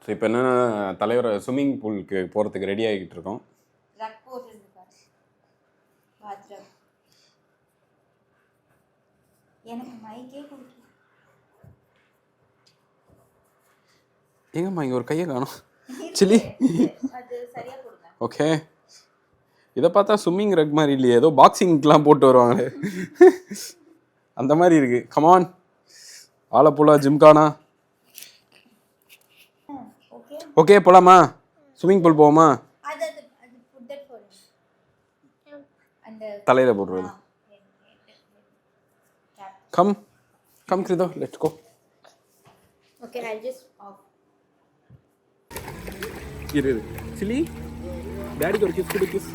So இப்போ என்னென்னா தலைவர் ஸ்விம்மிங் பூலுக்கு போகிறதுக்கு ரெடி ஆகிக்கிட்டு இருக்கோம். எங்கம்மா இங்கே ஒரு கையை காணும் சில்லி. ஓகே, இதை பார்த்தா ஸ்விம்மிங் ரக் மாதிரி இல்லையே, ஏதோ பாக்ஸிங்க்கெலாம் போட்டு வருவாங்க அந்த மாதிரி இருக்கு. கமான் ஆலப்புழா ஜிம்கானா. ஓகே போலாமா? ஸ்விம்மிங் பூல் போவோமா? தலையில போடுறது. கம் கம் கிருதோ, let's go. Okay, I'll just off. இரு சில்லி, டாடிக்கு ஒரு கிஸ் கொடு. கிஸ்